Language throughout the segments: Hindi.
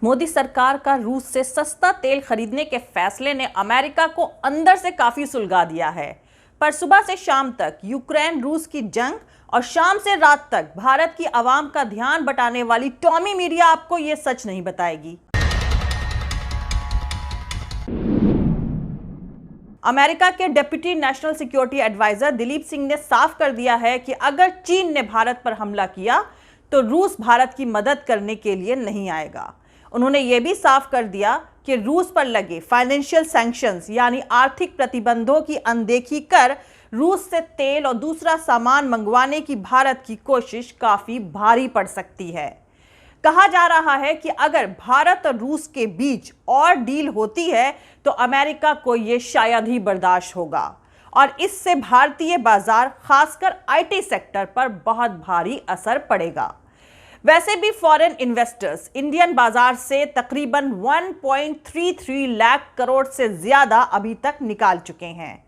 मोदी सरकार का रूस से सस्ता तेल खरीदने के फैसले ने अमेरिका को अंदर से काफी सुलगा दिया है। पर सुबह से शाम तक यूक्रेन रूस की जंग और शाम से रात तक भारत की आवाम का ध्यान बटाने वाली टॉमी मीडिया आपको यह सच नहीं बताएगी। अमेरिका के deputy national security adviser Daleep Singh ने साफ कर दिया है कि अगर चीन ने भारत पर हमला किया तो रूस भारत की मदद करने के लिए नहीं आएगा। उन्होंने यह भी साफ कर दिया कि रूस पर लगे फाइनेंशियल सैंक्शंस यानी आर्थिक प्रतिबंधों की अनदेखी कर रूस से तेल और दूसरा सामान मंगवाने की भारत की कोशिश काफी भारी पड़ सकती है। कहा जा रहा है कि अगर भारत और रूस के बीच और डील होती है तो अमेरिका को यह शायद ही बर्दाश्त होगा और इससे भारतीय बाजार खासकर आईटी सेक्टर पर बहुत भारी असर पड़ेगा। वैसे भी फॉरेन इन्वेस्टर्स इंडियन बाजार से तकरीबन 1.33 लाख करोड़ से ज्यादा अभी तक निकाल चुके हैं।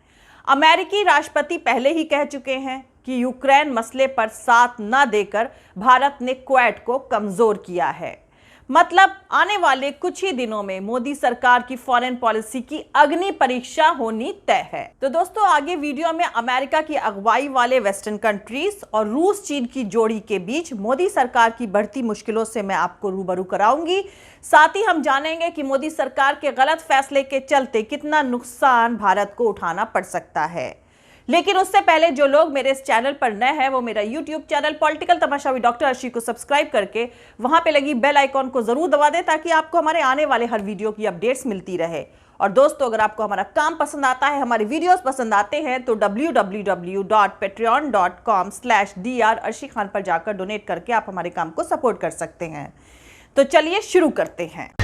अमेरिकी राष्ट्रपति पहले ही कह चुके हैं कि यूक्रेन मसले पर साथ न देकर भारत ने क्वेट को कमजोर किया है। मतलब आने वाले कुछ ही दिनों में मोदी सरकार की फॉरेन पॉलिसी की अग्नि परीक्षा होनी तय है। तो दोस्तों, आगे वीडियो में अमेरिका की अगुवाई वाले वेस्टर्न कंट्रीज और रूस चीन की जोड़ी के बीच मोदी सरकार की बढ़ती मुश्किलों से मैं आपको रूबरू कराऊंगी। साथ ही हम जानेंगे कि मोदी सरकार के गलत फैसले के चलते कितना नुकसान भारत को उठाना पड़ सकता है। लेकिन उससे पहले जो लोग मेरे इस चैनल पर नए हैं वो मेरा YouTube channel political Tamasha with doctor Arshi को सब्सक्राइब करके वहां पे लगी बेल आइकॉन को जरूर दबा दें ताकि आपको हमारे आने वाले हर वीडियो की अपडेट्स मिलती रहे। और दोस्तों, अगर आपको हमारा काम पसंद आता है, हमारे वीडियोस पसंद आते हैं तो www.patreon.com/dr अर्शी खान पर जाकर डोनेट करके आप हमारे काम को सपोर्ट कर सकते हैं। तो चलिए शुरू करते हैं।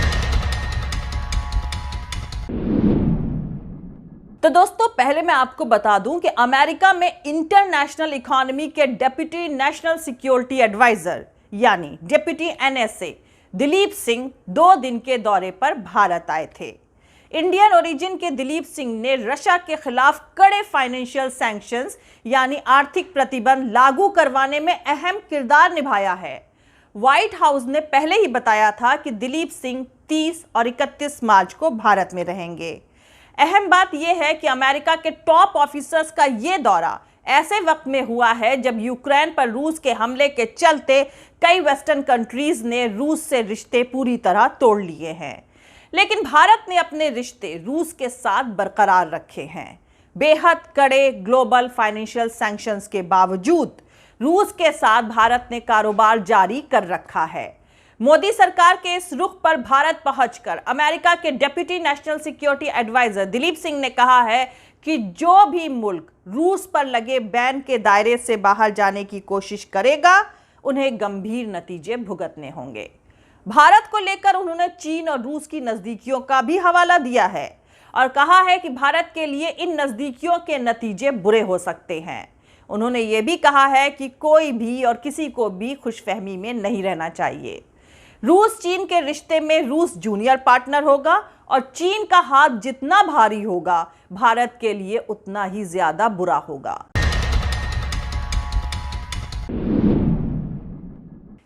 तो दोस्तों, पहले मैं आपको बता दूं कि अमेरिका में इंटरनेशनल इकोनॉमी के डिप्टी नेशनल सिक्योरिटी एडवाइजर यानी डिप्टी NSA दिलीप सिंह 2 दिन के दौरे पर भारत आए थे। इंडियन ओरिजिन के दिलीप सिंह ने रशिया के खिलाफ कड़े फाइनेंशियल सैंक्शंस यानी आर्थिक प्रतिबंध लागू करवाने में अहम किरदार निभाया है। व्हाइट हाउस ने पहले ही बताया था कि दिलीप सिंह 30 और 31 मार्च को भारत में रहेंगे। अहम बात यह है कि अमेरिका के टॉप ऑफिसर्स का यह दौरा ऐसे वक्त में हुआ है जब यूक्रेन पर रूस के हमले के चलते कई वेस्टर्न कंट्रीज ने रूस से रिश्ते पूरी तरह तोड़ लिए हैं। लेकिन भारत ने अपने रिश्ते रूस के साथ बरकरार रखे हैं। बेहद कड़े ग्लोबल फाइनेंशियल सैंक्शंस के बावजूद रूस के साथ भारत ने कारोबार जारी कर रखा है। मोदी सरकार के इस रुख पर भारत पहुंचकर अमेरिका के deputy national security adviser Daleep Singh ने कहा है कि जो भी मुल्क रूस पर लगे बैन के दायरे से बाहर जाने की कोशिश करेगा उन्हें गंभीर नतीजे भुगतने होंगे। भारत को लेकर उन्होंने चीन और रूस की नजदीकियों का भी हवाला दिया है और कहा है कि भारत के लिए इन नजदीकियों के नतीजे बुरे हो सकते हैं। उन्होंने ये भी कहा है कि कोई भी और किसी को भी खुशफहमी में नहीं रहना चाहिए। रूस चीन के रिश्ते में रूस जूनियर पार्टनर होगा और चीन का हाथ जितना भारी होगा भारत के लिए उतना ही ज्यादा बुरा होगा।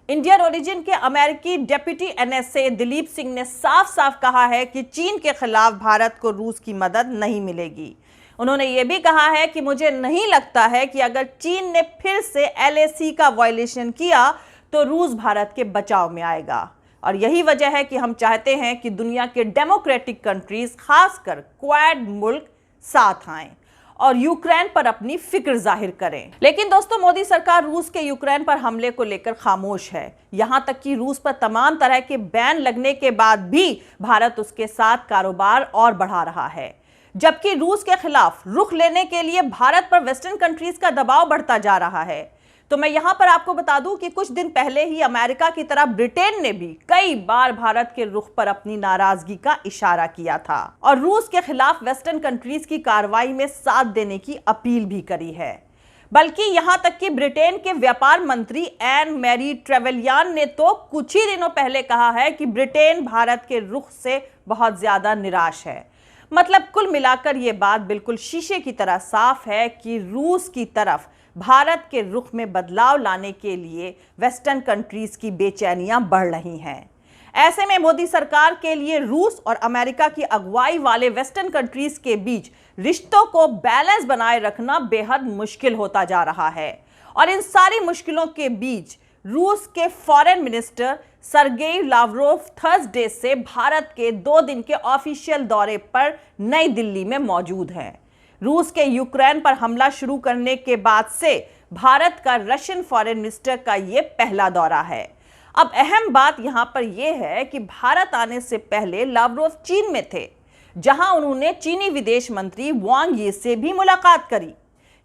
इंडियन ओरिजिन के अमेरिकी डिप्टी NSA दिलीप सिंह ने साफ साफ कहा है कि चीन के खिलाफ भारत को रूस की मदद नहीं मिलेगी। उन्होंने ये भी कहा है कि मुझे नहीं लगता है कि अगर चीन ने फिर से LAC का वायलेशन किया तो रूस भारत के बचाव में आएगा और यही वजह है कि हम चाहते हैं कि दुनिया के डेमोक्रेटिक कंट्रीज खासकर क्वाड मुल्क साथ आएं और यूक्रेन पर अपनी फिक्र जाहिर करें। लेकिन दोस्तों, मोदी सरकार रूस के यूक्रेन पर हमले को लेकर खामोश है। यहां तक कि रूस पर तमाम तरह के बैन लगने के बाद भी भारत उसके साथ कारोबार और बढ़ा रहा है, जबकि रूस के खिलाफ रुख लेने के लिए भारत पर वेस्टर्न कंट्रीज का दबाव बढ़ता जा रहा है। तो मैं यहां पर आपको बता दूं कि कुछ दिन पहले ही अमेरिका की तरह ब्रिटेन ने भी कई बार भारत के रुख पर अपनी नाराजगी का इशारा किया था और रूस के खिलाफ वेस्टर्न कंट्रीज की कार्रवाई में साथ देने की अपील भी करी है। बल्कि यहां तक कि ब्रिटेन के व्यापार मंत्री एन मैरी ट्रेवेलियान ने तो कुछ ही दिनों पहले कहा है कि ब्रिटेन भारत के रुख से बहुत ज्यादा निराश है। मतलब कुल मिलाकर यह बात बिल्कुल शीशे की तरह साफ है कि रूस की तरफ भारत के रुख में बदलाव लाने के लिए वेस्टर्न कंट्रीज की बेचैनियां बढ़ रही हैं। ऐसे में मोदी सरकार के लिए रूस और अमेरिका की अगुवाई वाले वेस्टर्न कंट्रीज के बीच रिश्तों को बैलेंस बनाए रखना बेहद मुश्किल होता जा रहा है। और इन सारी मुश्किलों के बीच रूस के foreign minister Sergei Lavrov Thursday से भारत के 2 दिन के ऑफिशियल दौरे पर नई दिल्ली में मौजूद हैं। रूस के यूक्रेन पर हमला शुरू करने के बाद से भारत का रशियन फॉरेन मिनिस्टर का यह पहला दौरा है। अब अहम बात यहां पर यह है कि भारत आने से पहले लावरोव चीन में थे, जहां उन्होंने चीनी विदेश मंत्री वांग यी से भी मुलाकात करी।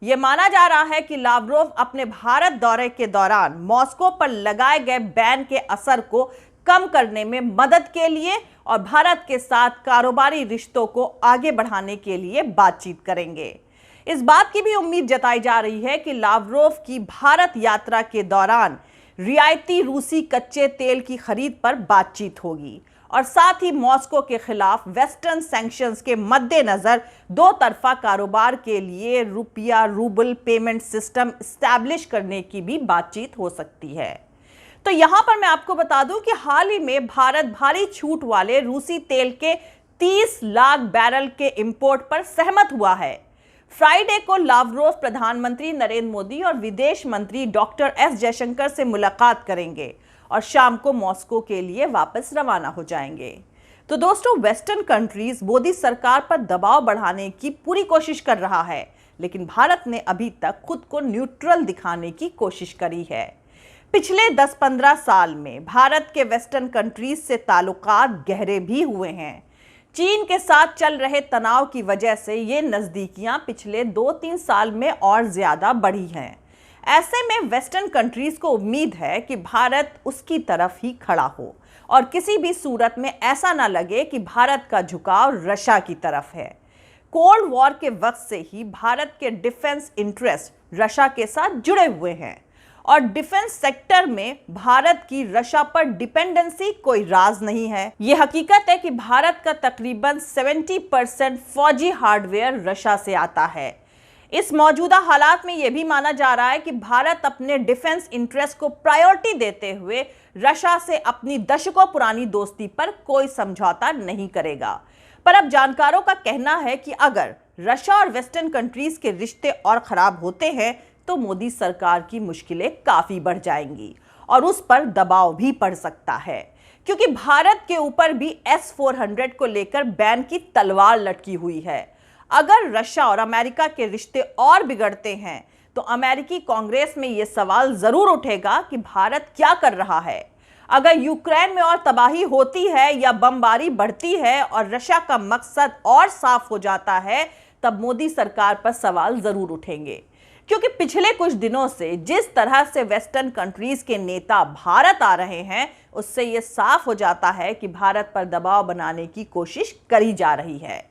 यह माना जा रहा है कि लावरोव अपने भारत दौरे के दौरान मॉस्को पर लगाए गए बैन के असर को कम करने में मदद के लिए और भारत के साथ कारोबारी रिश्तों को आगे बढ़ाने के लिए बातचीत करेंगे। इस बात की भी उम्मीद जताई जा रही है कि लावरोव की भारत यात्रा के दौरान रियायती रूसी कच्चे तेल की खरीद पर बातचीत होगी और साथ ही मॉस्को के खिलाफ वेस्टर्न सैंक्शंस के मद्देनजर 2 तरफा कारोबार के लिए रुपया रूबल पेमेंट सिस्टम एस्टैब्लिश करने की भी बातचीत हो सकती है। तो यहां पर मैं आपको बता दूं कि हाल ही में भारत भारी छूट वाले रूसी तेल के 30 लाख बैरल के इंपोर्ट पर सहमत हुआ है। फ्राइडे को लावरोव प्रधानमंत्री नरेंद्र मोदी और विदेश मंत्री डॉक्टर एस जयशंकर से मुलाकात करेंगे और शाम को मॉस्को के लिए वापस रवाना हो जाएंगे। तो दोस्तों, वेस्टर्न कंट्रीज मोदी सरकार पर दबाव बढ़ाने की पूरी कोशिश कर रहा है, लेकिन भारत ने अभी तक खुद को न्यूट्रल दिखाने की कोशिश करी है। पिछले 10-15 साल में भारत के वेस्टर्न कंट्रीज से ताल्लुकात गहरे भी हुए हैं। चीन के साथ चल रहे तनाव की वजह से ये नज़दीकियां पिछले 2-3 साल में और ज़्यादा बढ़ी हैं। ऐसे में वेस्टर्न कंट्रीज को उम्मीद है कि भारत उसकी तरफ ही खड़ा हो और किसी भी सूरत में ऐसा ना लगे कि भारत का झुकाव रशिया की तरफ है। कोल्ड वॉर के वक्त से ही भारत के डिफेंस इंटरेस्ट रशिया के साथ जुड़े हुए हैं और डिफेंस सेक्टर में भारत की रशिया पर डिपेंडेंसी कोई राज नहीं है। यह हकीकत है कि भारत का तकरीबन 70% फौजी हार्डवेयर रशिया से आता है। इस मौजूदा हालात में यह भी माना जा रहा है कि भारत अपने डिफेंस इंटरेस्ट को प्रायोरिटी देते हुए रशिया से अपनी दशकों पुरानी दोस्ती पर कोई समझौता नहीं करेगा। पर अब जानकारों का कहना है कि अगर रशिया और वेस्टर्न कंट्रीज के रिश्ते और खराब होते हैं तो मोदी सरकार की मुश्किलें काफी बढ़ जाएंगी और उस पर दबाव भी पड़ सकता है, क्योंकि भारत के ऊपर भी S-400 को लेकर बैन की तलवार लटकी हुई है। अगर रशिया और अमेरिका के रिश्ते और बिगड़ते हैं तो अमेरिकी कांग्रेस में यह सवाल जरूर उठेगा कि भारत क्या कर रहा है। अगर यूक्रेन में और तबाही होती है या बमबारी बढ़ती है और रशिया का मकसद और साफ हो जाता है, तब मोदी सरकार पर सवाल जरूर उठेंगे। क्योंकि पिछले कुछ दिनों से जिस तरह से वेस्टर्न कंट्रीज के नेता भारत आ रहे हैं, उससे यह साफ हो जाता है कि भारत पर दबाव बनाने की कोशिश करी जा रही है।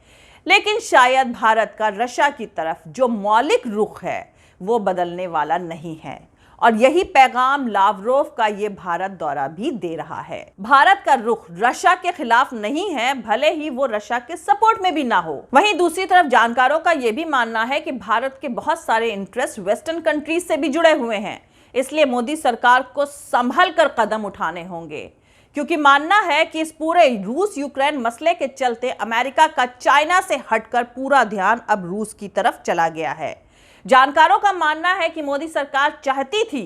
लेकिन शायद भारत का रशिया की तरफ जो मौलिक रुख है वो बदलने वाला नहीं है और यही पैगाम लावरोव का ये भारत दौरा भी दे रहा है। भारत का रुख रशिया के खिलाफ नहीं है, भले ही वो रशिया के सपोर्ट में भी ना हो। वहीं दूसरी तरफ जानकारों का ये भी मानना है कि भारत के बहुत सारे इंटरेस्ट वेस्टर्न कंट्रीज से भी जुड़े हुए हैं, इसलिए मोदी सरकार को संभल कर कदम उठाने होंगे, क्योंकि मानना है कि इस पूरे रूस यूक्रेन मसले के चलते अमेरिका का चाइना से हटकर पूरा ध्यान अब रूस की तरफ चला गया है। जानकारों का मानना है कि मोदी सरकार चाहती थी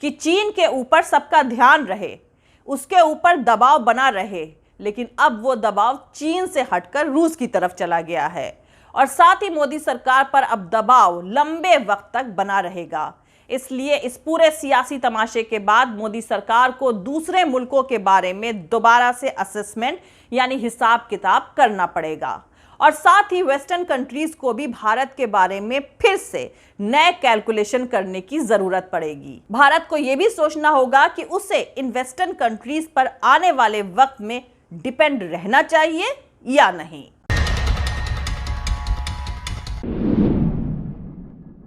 कि चीन के ऊपर सबका ध्यान रहे, उसके ऊपर दबाव बना रहे, लेकिन अब वो दबाव चीन से हटकर रूस की तरफ चला गया है और साथ ही मोदी सरकार पर अब दबाव लंबे वक्त तक बना रहेगा। इसलिए इस पूरे सियासी तमाशे के बाद मोदी सरकार को दूसरे मुल्कों के बारे में दोबारा से असेसमेंट यानी हिसाब किताब करना पड़ेगा और साथ ही वेस्टर्न कंट्रीज को भी भारत के बारे में फिर से नए कैलकुलेशन करने की जरूरत पड़ेगी। भारत को यह भी सोचना होगा कि उसे इन वेस्टर्न कंट्रीज पर आने वाले वक्त में डिपेंड रहना चाहिए या नहीं।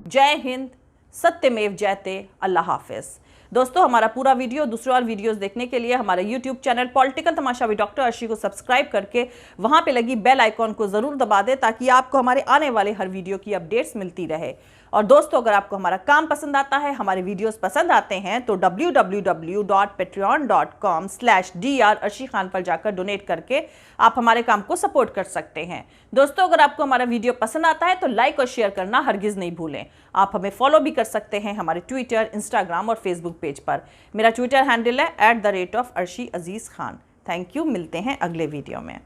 जय हिंद, सत्यमेव जयते, अल्लाह हाफिज। दोस्तों, हमारा पूरा वीडियो दूसरे और वीडियोस देखने के लिए हमारे YouTube channel political Tamasha with doctor Arshi को सब्सक्राइब करके वहां पे लगी बेल आइकॉन को जरूर दबा दें ताकि आपको हमारे आने वाले हर वीडियो की अपडेट्स मिलती रहे। और दोस्तों, अगर आपको हमारा काम पसंद आता है, हमारे वीडियोस पसंद आते हैं, तो www.patreon.com/dr अर्शी खान पर जाकर डोनेट करके आप हमारे काम को सपोर्ट कर सकते हैं। दोस्तों, अगर आपको हमारा वीडियो पसंद आता है तो लाइक और शेयर करना हरगिज़ नहीं भूलें। आप हमें फॉलो भी कर सकते हैं हमारे ट्विटर, इंस्टाग्राम और फेसबुक पेज पर। मेरा ट्विटर हैंडल है @arshi_aziz khan। थैंक यू, मिलते हैं अगले वीडियो में।